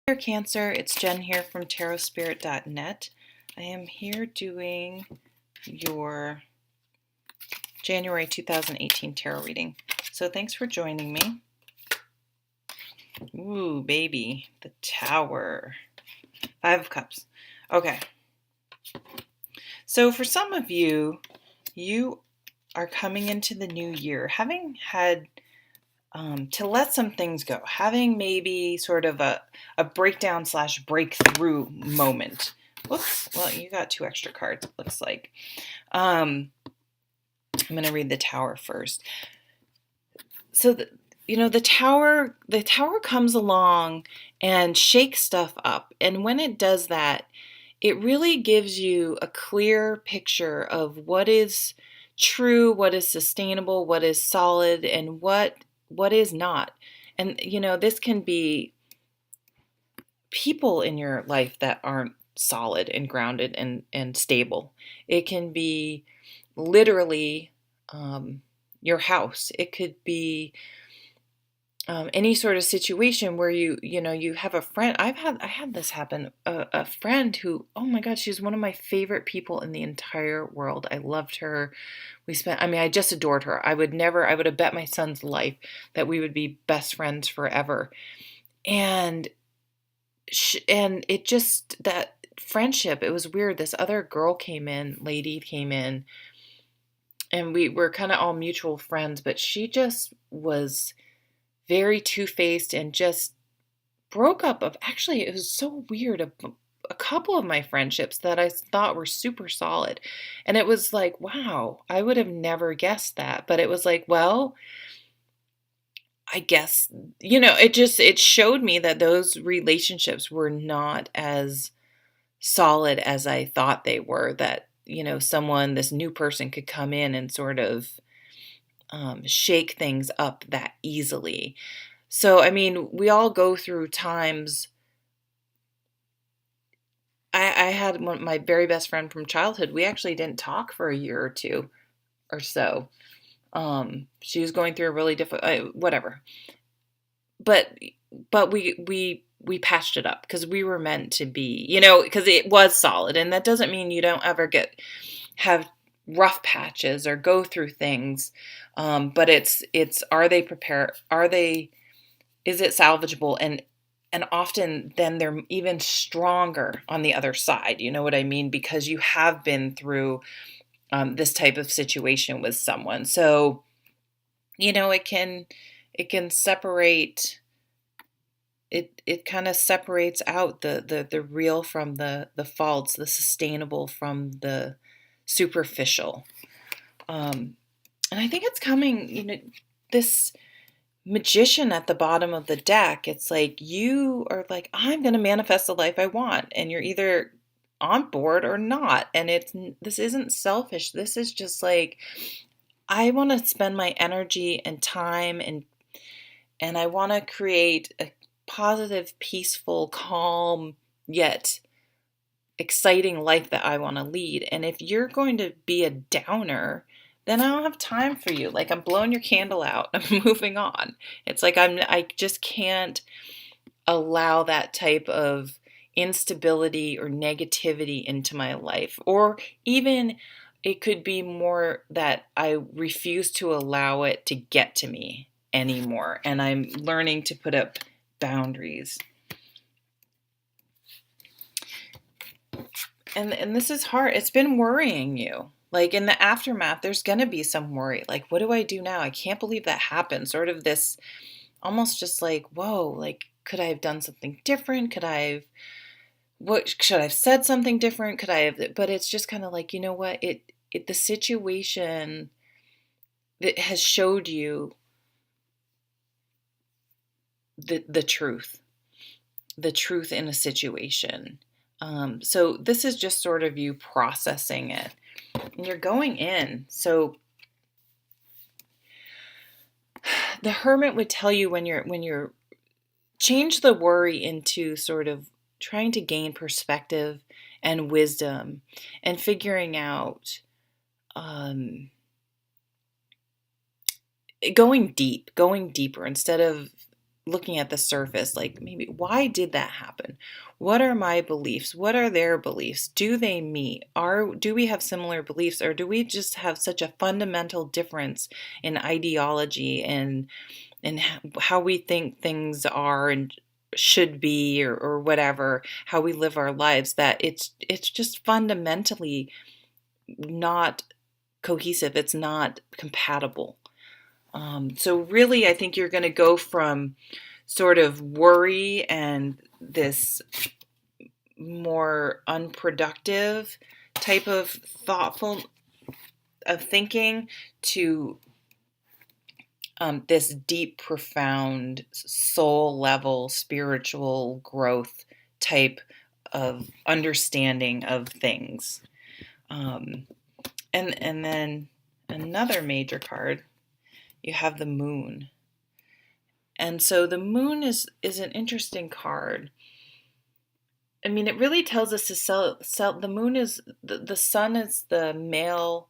Dear Cancer, it's Jen here from tarotspirit.net. I am here doing your January 2018 tarot reading. So thanks for joining me. Ooh, baby, the Tower. 5 of Cups. Okay. So for some of you, you are coming into the new year having had to let some things go, having maybe sort of a breakdown / breakthrough moment. Whoops, well, you got 2 extra cards, it looks like. I'm going to read the Tower first. So, the Tower comes along and shakes stuff up. And when it does that, it really gives you a clear picture of what is true, what is sustainable, what is solid, and what is not. And, this can be people in your life that aren't solid and grounded and stable. It can be literally your house. It could be any sort of situation where you have a friend. I had this happen. A friend who, oh my God, she's one of my favorite people in the entire world. I loved her. I just adored her. I would have bet my son's life that we would be best friends forever. And it just, that friendship, it was weird. This other lady came in, and we were kind of all mutual friends, but she just was very two-faced and just broke up it was so weird. A couple of my friendships that I thought were super solid. And it was like, wow, I would have never guessed that. But it was like, well, I guess, it showed me that those relationships were not as solid as I thought they were, that, this new person could come in and sort of shake things up that easily. So, we all go through times. I had my very best friend from childhood. We actually didn't talk for a year or two or so. She was going through a really difficult, whatever. But we patched it up because we were meant to be, because it was solid. And that doesn't mean you don't ever have rough patches or go through things. But it's, are they prepared? Is it salvageable? And often then they're even stronger on the other side. You know what I mean? Because you have been through this type of situation with someone. So, it can separate. It kind of separates out the real from the false, the sustainable from the superficial. And I think it's coming, this Magician at the bottom of the deck. It's like you are like, I'm going to manifest the life I want. And you're either on board or not. And this isn't selfish. This is just like, I want to spend my energy and time and I want to create a positive, peaceful, calm, yet exciting life that I want to lead. And if you're going to be a downer, then I don't have time for you. Like, I'm blowing your candle out. I'm moving on. It's like I just can't allow that type of instability or negativity into my life. Or even it could be more that I refuse to allow it to get to me anymore. And I'm learning to put up boundaries. And this is hard. It's been worrying you. Like, in the aftermath, there's going to be some worry. Like, what do I do now? I can't believe that happened. Sort of this, almost just like, whoa, like, could I have done something different? Should I have said something different? But it's just kind of like, you know what? The situation that has showed you the truth in a situation. So this is just sort of you processing it. And you're going in. So the Hermit would tell you when you're change the worry into sort of trying to gain perspective and wisdom and figuring out going deeper instead of looking at the surface, like maybe why did that happen? What are my beliefs? What are their beliefs? Do they meet? Do we have similar beliefs, or do we just have such a fundamental difference in ideology and how we think things are and should be, or whatever, how we live our lives, that it's just fundamentally not cohesive. It's not compatible. So really, I think you're going to go from sort of worry and this more unproductive type of thoughtful of thinking to this deep, profound, soul level, spiritual growth type of understanding of things. And then another major card, you have the moon. And so the moon is an interesting card. I mean, it really tells us to sell. The moon is the sun is the male,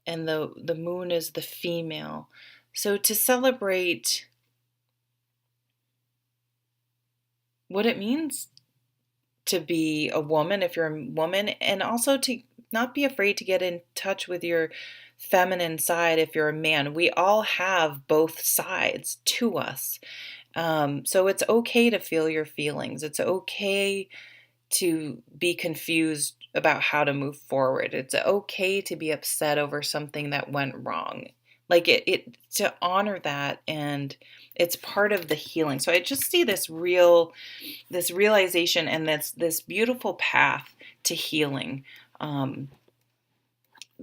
and the moon is the female. So to celebrate what it means to be a woman, if you're a woman, and also to not be afraid to get in touch with your feminine side if you're a man. We all have both sides to us. So it's okay to feel your feelings. It's okay to be confused about how to move forward. It's okay to be upset over something that went wrong. Like it to honor that, and it's part of the healing. So I just see this realization and this beautiful path to healing,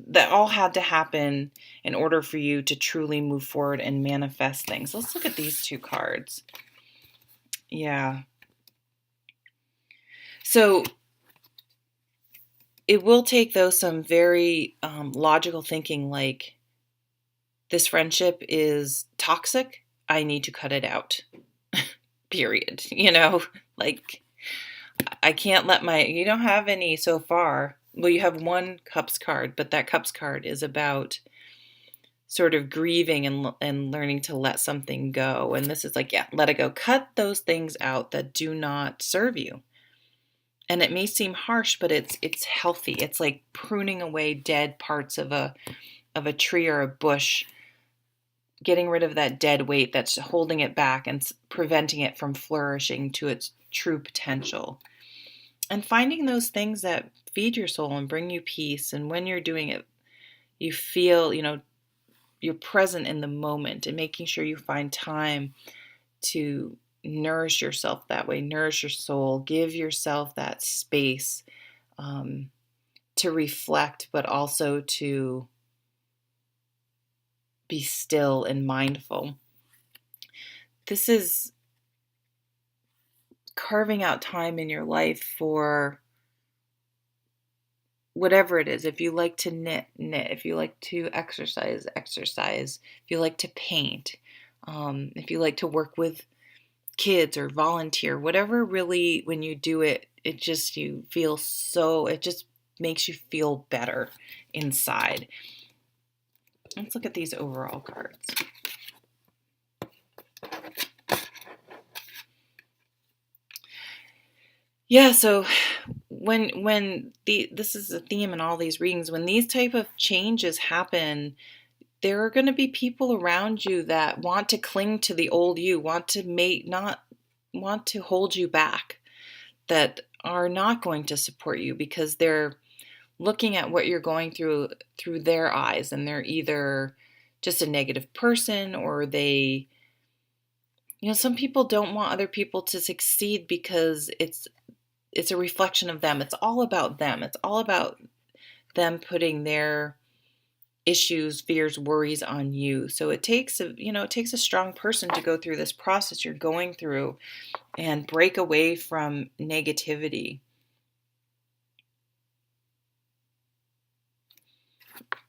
that all had to happen in order for you to truly move forward and manifest things. Let's look at these two cards. Yeah. So it will take, though, some very logical thinking, like, this friendship is toxic. I need to cut it out. Period. Like, I can't let you don't have any so far. Well, you have one Cups card, but that Cups card is about sort of grieving and learning to let something go. And this is like, yeah, let it go. Cut those things out that do not serve you. And it may seem harsh, but it's healthy. It's like pruning away dead parts of a tree or a bush, getting rid of that dead weight that's holding it back and preventing it from flourishing to its true potential. And finding those things that feed your soul and bring you peace. And when you're doing it, you feel, you're present in the moment, and making sure you find time to nourish yourself that way, nourish your soul, give yourself that space to reflect, but also to be still and mindful. This is carving out time in your life for whatever it is. If you like to knit, if you like to exercise, if you like to paint, if you like to work with kids or volunteer, whatever, really, when you do it, it just makes you feel better inside. Let's look at these overall cards. Yeah, so this is a theme in all these readings, when these type of changes happen, there are going to be people around you that want to cling to the old you, not want to hold you back, that are not going to support you because they're looking at what you're going through their eyes, and they're either just a negative person, or they, some people don't want other people to succeed because it's a reflection of them. It's all about them. It's all about them putting their issues, fears, worries on you. So it takes a strong person to go through this process you're going through and break away from negativity.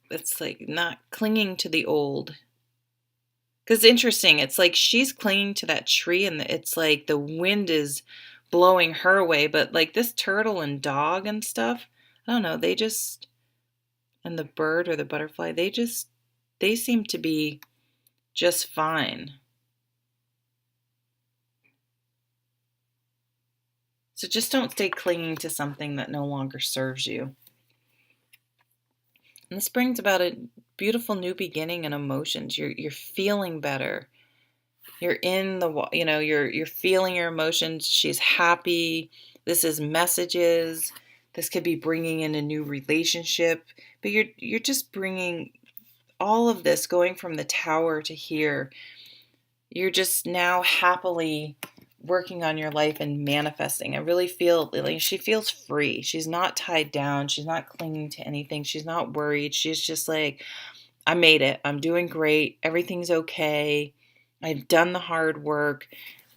It's like not clinging to the old. Because interesting, it's like she's clinging to that tree, and it's like the wind is blowing her away, but like this turtle and dog and stuff, I don't know, and the bird or the butterfly, they seem to be just fine. So just don't stay clinging to something that no longer serves you. And this brings about a beautiful new beginning in emotions. You're feeling better. You're in the, you're feeling your emotions. She's happy. This is messages. This could be bringing in a new relationship, but you're just bringing all of this, going from the tower to here. You're just now happily working on your life and manifesting. I really feel like she feels free. She's not tied down. She's not clinging to anything. She's not worried. She's just like, I made it. I'm doing great. Everything's okay. I've done the hard work,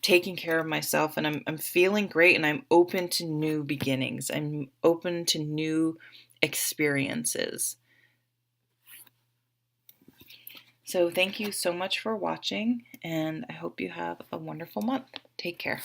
taking care of myself, and I'm feeling great, and I'm open to new beginnings. I'm open to new experiences. So thank you so much for watching, and I hope you have a wonderful month. Take care.